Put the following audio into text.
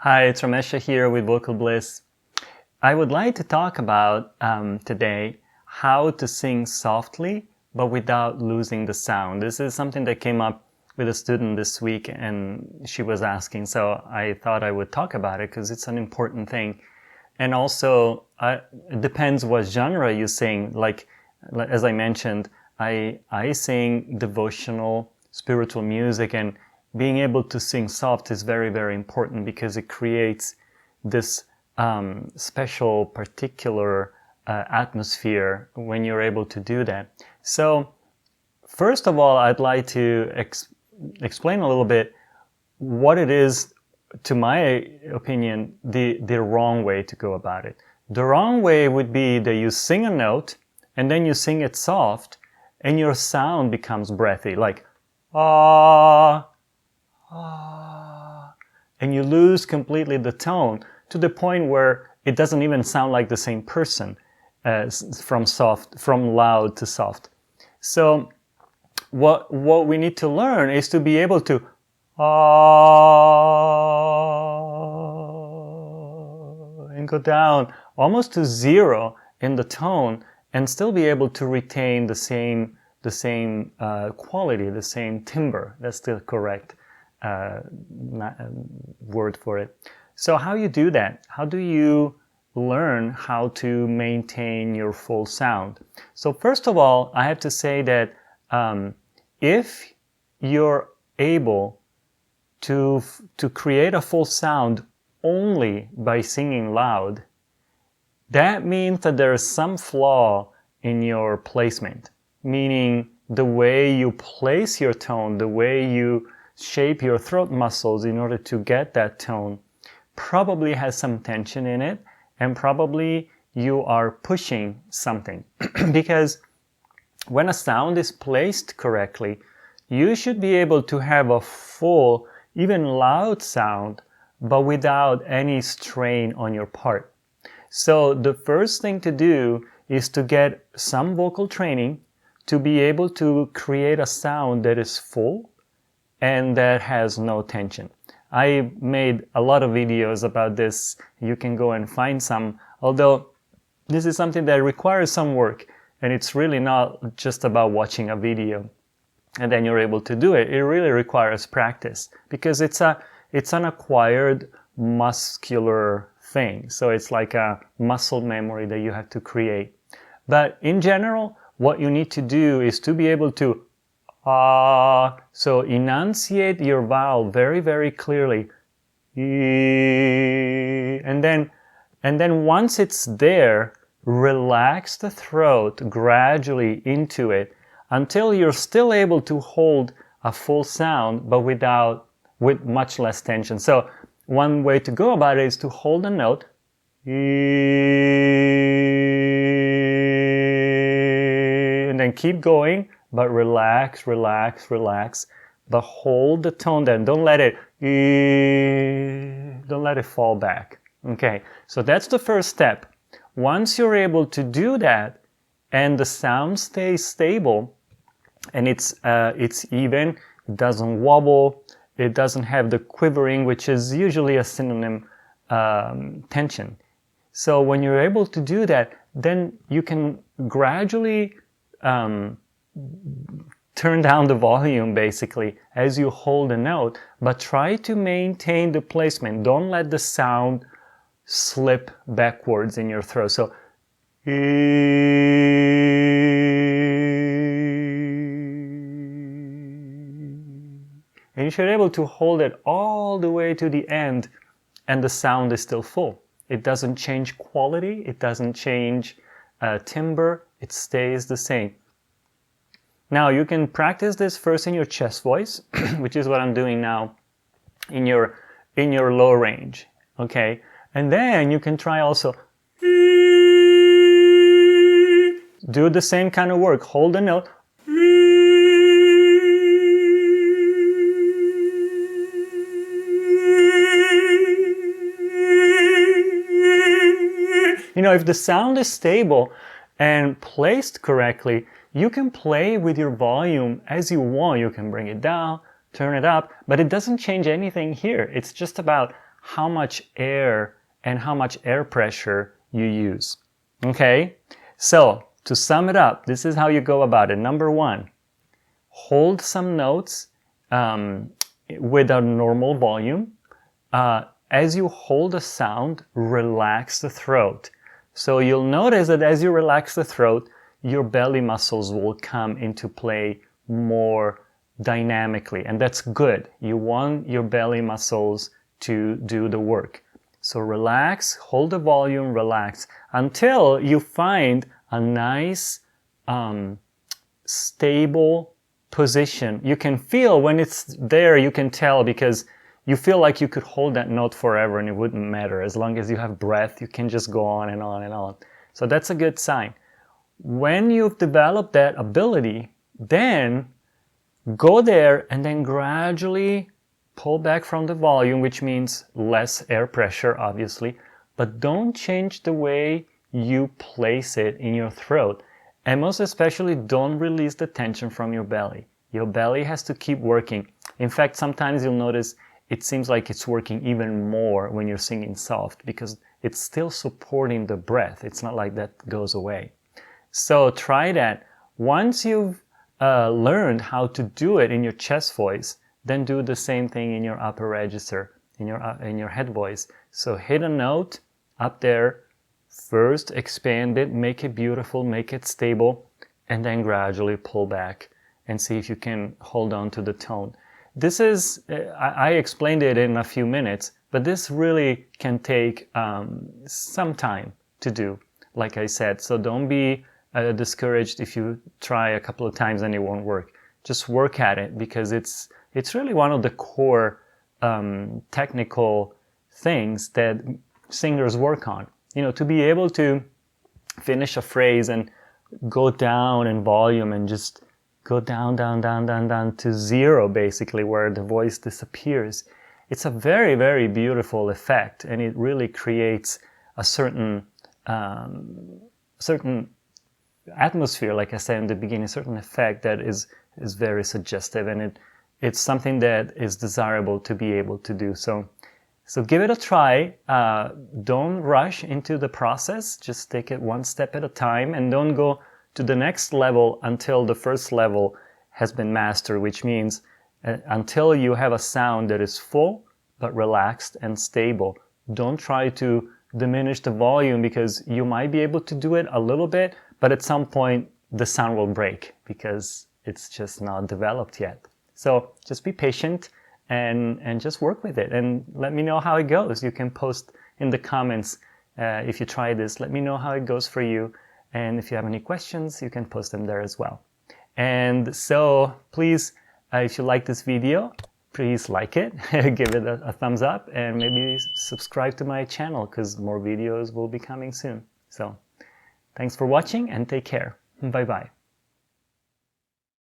Hi, it's Ramesha here with Vocal Bliss. I would like to talk about today how to sing softly but without losing the sound. This is something that came up with a student this week and she was asking, so I thought I would talk about it because it's an important thing. And also, it depends what genre you sing. Like as I mentioned, I sing devotional, spiritual music, and being able to sing soft is very, very important because it creates this special, particular atmosphere when you're able to do that. So, first of all, I'd like to explain a little bit what it is, to my opinion, the wrong way to go about it. The wrong way would be that you sing a note and then you sing it soft and your sound becomes breathy, like ah, and you lose completely the tone to the point where it doesn't even sound like the same person, from loud to soft. So what we need to learn is to be able to and go down almost to zero in the tone and still be able to retain the same quality, the same timbre. That's the correct word for it. So how you do that? How do you learn how to maintain your full sound? So first of all, I have to say that if you're able to create a full sound only by singing loud, that means that there is some flaw in your placement, meaning the way you place your tone, the way you shape your throat muscles in order to get that tone probably has some tension in it, and probably you are pushing something. Because when a sound is placed correctly, you should be able to have a full, even loud sound, but without any strain on your part. So the first thing to do is to get some vocal training to be able to create a sound that is full and that has no tension. I made a lot of videos about this. You can go and find some, although this is something that requires some work, and it's really not just about watching a video and then you're able to do it. It really requires practice because it's an acquired muscular thing. So it's like a muscle memory that you have to create. But in general, what you need to do is to be able to so enunciate your vowel very, very clearly. And then once it's there, relax the throat gradually into it until you're still able to hold a full sound, but with much less tension. So one way to go about it is to hold a note and then keep going, but relax, relax, relax. But hold the tone down. Don't let it fall back. Okay, so that's the first step. Once you're able to do that and the sound stays stable and it's even, it doesn't wobble, it doesn't have the quivering, which is usually a synonym tension. So when you're able to do that, then you can gradually turn down the volume basically as you hold a note, but try to maintain the placement. Don't let the sound slip backwards in your throat. So and you should be able to hold it all the way to the end and the sound is still full. It doesn't change quality, it doesn't change timbre, it stays the same. Now you can practice this first in your chest voice, which is what I'm doing now in your low range, okay? And then you can try also do the same kind of work. Hold the note. You know, if the sound is stable and placed correctly, you can play with your volume as you want. You can bring it down, turn it up, but it doesn't change anything here. It's just about how much air and how much air pressure you use. Okay, so to sum it up, this is how you go about it. Number one, hold some notes with a normal volume. As you hold a sound, relax the throat. So you'll notice that as you relax the throat, your belly muscles will come into play more dynamically, and that's good. You want your belly muscles to do the work. So relax, hold the volume, relax until you find a nice, stable position. You can feel when it's there, you can tell, because you feel like you could hold that note forever and it wouldn't matter. As long as you have breath, you can just go on and on and on. So that's a good sign. When you've developed that ability, then go there and then gradually pull back from the volume, which means less air pressure, obviously, but don't change the way you place it in your throat. And most especially, don't release the tension from your belly. Your belly has to keep working. In fact, sometimes you'll notice it seems like it's working even more when you're singing soft because it's still supporting the breath. It's not like that goes away. So try that. Once you've learned how to do it in your chest voice, then do the same thing in your upper register, in your head voice. So hit a note up there, first expand it, make it beautiful, make it stable, and then gradually pull back and see if you can hold on to the tone. This is, I explained it in a few minutes, but this really can take some time to do, like I said. So don't be discouraged if you try a couple of times and it won't work. Just work at it, because it's really one of the core technical things that singers work on. You know, to be able to finish a phrase and go down in volume and just go down, down, down, down, down to zero, basically, where the voice disappears. It's a very, very beautiful effect, and it really creates a certain atmosphere, like I said in the beginning, a certain effect that is very suggestive, and it's something that is desirable to be able to do. So give it a try. Don't rush into the process. Just take it one step at a time, and don't go to the next level until the first level has been mastered, which means until you have a sound that is full but relaxed and stable. Don't try to diminish the volume, because you might be able to do it a little bit, but at some point the sound will break because it's just not developed yet. So just be patient and just work with it, and let me know how it goes. You can post in the comments if you try this. Let me know how it goes for you, and if you have any questions, you can post them there as well. And so please, if you like this video, please like it, give it a thumbs up, and maybe subscribe to my channel, because more videos will be coming soon. So thanks for watching, and take care. Bye bye.